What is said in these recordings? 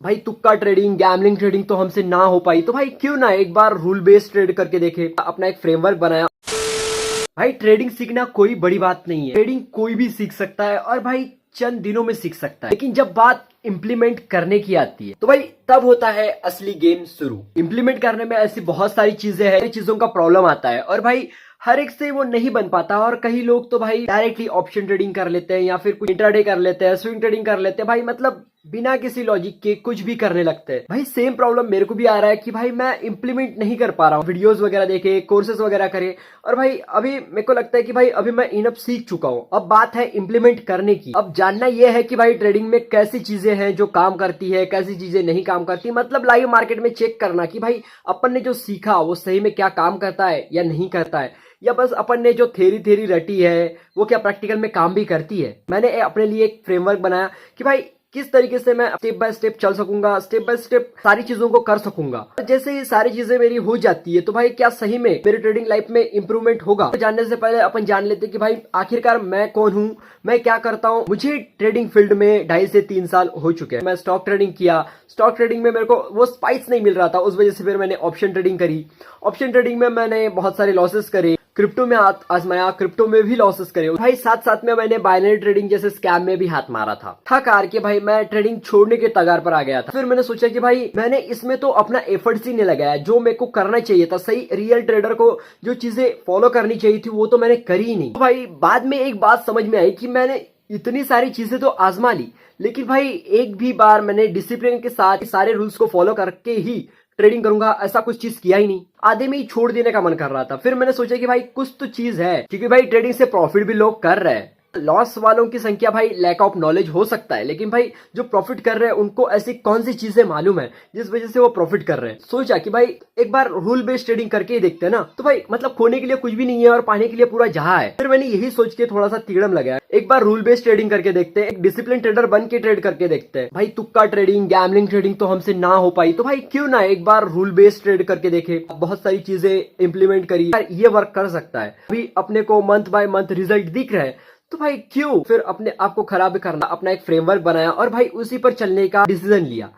भाई तुक्का trading, gambling trading तो हमसे ना हो पाई, तो भाई क्यों ना एक बार रूल बेस्ड ट्रेड करके देखे। अपना एक फ्रेमवर्क बनाया। भाई ट्रेडिंग सीखना कोई बड़ी बात नहीं है, ट्रेडिंग कोई भी सीख सकता है और भाई चंद दिनों में सीख सकता है। लेकिन जब बात इंप्लीमेंट करने की आती है तो भाई तब होता है असली गेम शुरू। इंप्लीमेंट करने में ऐसी बहुत सारी चीजें हैं, चीजों का प्रॉब्लम आता है और भाई हर एक से वो नहीं बन पाता। और कई लोग तो भाई डायरेक्टली ऑप्शन ट्रेडिंग कर लेते हैं या फिर कुछ इंट्राडे कर लेते हैं, स्विंग ट्रेडिंग कर लेते हैं, भाई मतलब बिना किसी लॉजिक के कुछ भी करने लगते हैं। भाई सेम प्रॉब्लम मेरे को भी आ रहा है कि भाई मैं इंप्लीमेंट नहीं कर पा रहा हूँ। वीडियोस वगैरह देखे, कोर्सेज वगैरह करे और भाई अभी मेरे को लगता है कि भाई अभी मैं इनफ सीख चुका हूँ। अब बात है इंप्लीमेंट करने की। अब जानना यह है कि भाई ट्रेडिंग में कैसी चीजें हैं जो काम करती है, कैसी चीजें नहीं काम करती। मतलब लाइव मार्केट में चेक करना कि भाई अपन ने जो सीखा वो सही में क्या काम करता है या नहीं करता है, या बस अपन ने जो थेरी रटी है वो क्या प्रैक्टिकल में काम भी करती है। मैंने अपने लिए एक फ्रेमवर्क बनाया कि भाई किस तरीके से मैं स्टेप बाय स्टेप चल सकूंगा, स्टेप बाय स्टेप सारी चीजों को कर सकूंगा। जैसे ये सारी चीजें मेरी हो जाती है तो भाई क्या सही में मेरी ट्रेडिंग लाइफ में इंप्रूवमेंट होगा। तो जानने से पहले अपन जान लेते कि भाई आखिरकार मैं कौन हूँ, मैं क्या करता हूँ। मुझे ट्रेडिंग फील्ड में 2.5 से 3 साल हो चुके हैं। मैं स्टॉक ट्रेडिंग किया, स्टॉक ट्रेडिंग में मेरे को वो स्पाइस नहीं मिल रहा था, उस वजह से फिर मैंने ऑप्शन ट्रेडिंग करी। ऑप्शन ट्रेडिंग में मैंने बहुत सारे लॉसेस करे। क्रिप्टो में आजमाया, क्रिप्टो में भी लॉसेस करे भाई। साथ साथ में मैंने बाइनरी ट्रेडिंग जैसे स्कैम में भी हाथ मारा था। थक हार के भाई मैं ट्रेडिंग छोड़ने के तगार पर आ गया था। फिर मैंने सोचा कि भाई मैंने इसमें तो अपना एफर्ट्स ही नहीं लगाया जो मेरे को करना चाहिए था। सही रियल ट्रेडर को जो चीजें फॉलो करनी चाहिए थी वो तो मैंने करी ही नहीं। तो भाई बाद में एक बात समझ में आई कि मैंने इतनी सारी चीजें तो आजमा ली, लेकिन भाई एक भी बार मैंने डिसिप्लिन के साथ सारे रूल्स को फॉलो करके ही ट्रेडिंग करूंगा ऐसा कुछ चीज किया ही नहीं। आधे में ही छोड़ देने का मन कर रहा था। फिर मैंने सोचा कि भाई कुछ तो चीज है, क्योंकि भाई ट्रेडिंग से प्रॉफिट भी लोग कर रहे हैं। लॉस वालों की संख्या भाई लैक ऑफ नॉलेज हो सकता है, लेकिन भाई जो प्रॉफिट कर रहे हैं उनको ऐसी कौन सी चीजें मालूम है जिस वजह से वो प्रॉफिट कर रहे हैं। सोचा कि भाई एक बार रूल बेस्ड ट्रेडिंग करके ही देखते हैं ना, तो भाई मतलब खोने के लिए कुछ भी नहीं है और पाने के लिए पूरा जहां है। फिर मैंने यही सोच के थोड़ा सा तिगड़म लगाया, एक बार रूल बेस्ड ट्रेडिंग करके देखते हैं, एक डिसिप्लिन ट्रेडर बन के ट्रेड करके देखते हैं। भाई तुक्का ट्रेडिंग, गैमलिंग ट्रेडिंग तो हमसे ना हो पाई, तो भाई क्यों ना एक बार रूल बेस्ड ट्रेड करके देखे। बहुत सारी चीजें इंप्लीमेंट करी, ये वर्क कर सकता है। अभी अपने को मंथ बाय मंथ रिजल्ट दिख रहा है, तो भाई क्यों फिर अपने आप को खराब करना। अपना एक फ्रेमवर्क बनाया और भाई उसी पर चलने का डिसीजन लिया।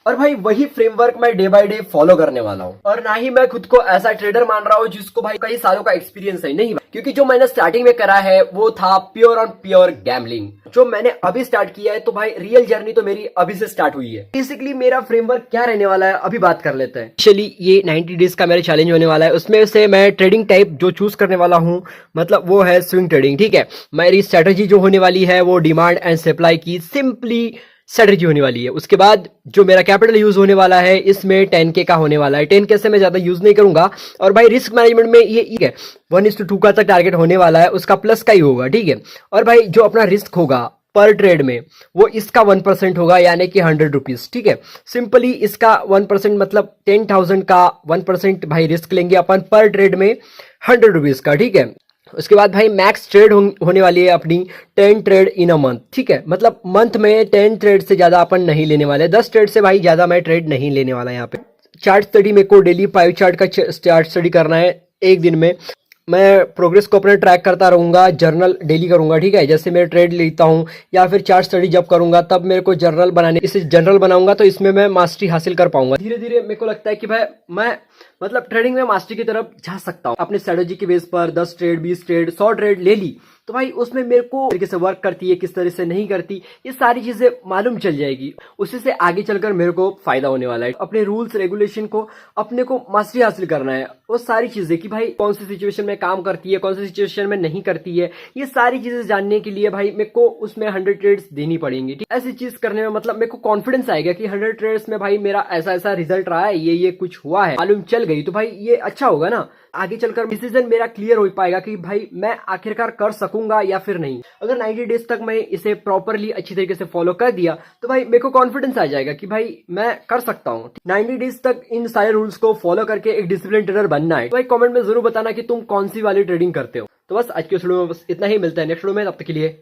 और भाई वही फ्रेमवर्क मैं डे बाय डे फॉलो करने वाला हूँ। और ना ही मैं खुद को ऐसा ट्रेडर मान रहा हूँ जिसको भाई कई सालों का एक्सपीरियंस है, नहीं। क्योंकि जो मैंने स्टार्टिंग में करा है वो था प्योर ऑन प्योर गैमलिंग। जो मैंने अभी स्टार्ट किया है तो भाई रियल जर्नी तो मेरी अभी से स्टार्ट हुई है। बेसिकली मेरा फ्रेमवर्क क्या रहने वाला है अभी बात कर लेते हैं। एक्चुअली ये 90 डेज का मेरा चैलेंज होने वाला है। उसमें से मैं ट्रेडिंग टाइप जो चूज करने वाला हूँ मतलब वो है स्विंग ट्रेडिंग, ठीक है। मेरी स्ट्रेटेजी जो होने वाली है वो डिमांड एंड सप्लाई की सिंपली स्ट्रेटजी होने वाली है। उसके बाद जो मेरा कैपिटल यूज होने वाला है इसमें 10K का होने वाला है। 10K से मैं ज्यादा यूज नहीं करूंगा। और भाई रिस्क मैनेजमेंट में ये है 1:2 का तक टारगेट होने वाला है, उसका प्लस का ही होगा, ठीक है। और भाई जो अपना रिस्क होगा पर ट्रेड में वो इसका 1% होगा, यानी कि 100 रुपीज, ठीक है। सिंपली इसका 1% मतलब 10,000 का 1% भाई रिस्क लेंगे अपन पर ट्रेड में 100 रुपीज का, ठीक है। उसके बाद भाई मैक्स ट्रेड होने वाली है अपनी 10 ट्रेड इन अ मंथ, ठीक है। मतलब मंथ में 10 ट्रेड से ज्यादा अपन नहीं लेने वाले, 10 ट्रेड से भाई ज्यादा मैं ट्रेड नहीं लेने वाला। यहाँ पे चार्ट स्टडी मेरे को डेली 5 चार्ट का चार्ट स्टडी करना है एक दिन में। मैं प्रोग्रेस को अपने ट्रैक करता रहूंगा, जर्नल डेली करूंगा, ठीक है। जैसे मैं ट्रेड लेता हूं या फिर चार्ट स्टडी जब करूंगा तब मेरे को जर्नल बनाने, इसे जर्नल बनाऊंगा तो इसमें मैं मास्टरी हासिल कर पाऊंगा। धीरे धीरे मेरे को लगता है कि भाई मैं मतलब ट्रेडिंग में मास्टरी की तरफ जा सकता हूँ। अपने स्ट्रेटेजी के बेस पर 10 ट्रेड, 20 ट्रेड, 100 ट्रेड ले ली तो भाई उसमें मेरे को तरीके से वर्क करती है, किस तरह से नहीं करती, ये सारी चीजें मालूम चल जाएगी। उसी से आगे चलकर मेरे को फायदा होने वाला है। अपने रूल्स रेगुलेशन को अपने को मास्टरी हासिल करना है। वो सारी चीजें कि भाई कौन सी सिचुएशन में काम करती है, कौन सी सिचुएशन में नहीं करती है, ये सारी चीजें जानने के लिए भाई मेरे को उसमें 100 ट्रेड्स देनी पड़ेंगी, ठीक। ऐसी चीज करने में मतलब मेरे को कॉन्फिडेंस आएगा कि 100 ट्रेड्स में भाई मेरा ऐसा ऐसा रिजल्ट रहा है, ये कुछ हुआ है, मालूम चल गई तो भाई ये अच्छा होगा ना। आगे चलकर डिसीजन मेरा क्लियर हो पाएगा कि भाई मैं आखिरकार कर सकूंगा या फिर नहीं। अगर 90 डेज तक मैं इसे प्रॉपरली अच्छी तरीके से फॉलो कर दिया तो भाई मेरे को कॉन्फिडेंस आ जाएगा कि भाई मैं कर सकता हूँ। 90 डेज तक इन सारे रूल्स को फॉलो करके एक डिसिप्लिन ट्रेडर बनना है। तो भाई कमेंट में जरूर बताना कि तुम कौन सी वाली ट्रेडिंग करते हो। तो बस आज के वीडियो में बस इतना ही, मिलता है नेक्स्ट वीडियो में, तब तक के लिए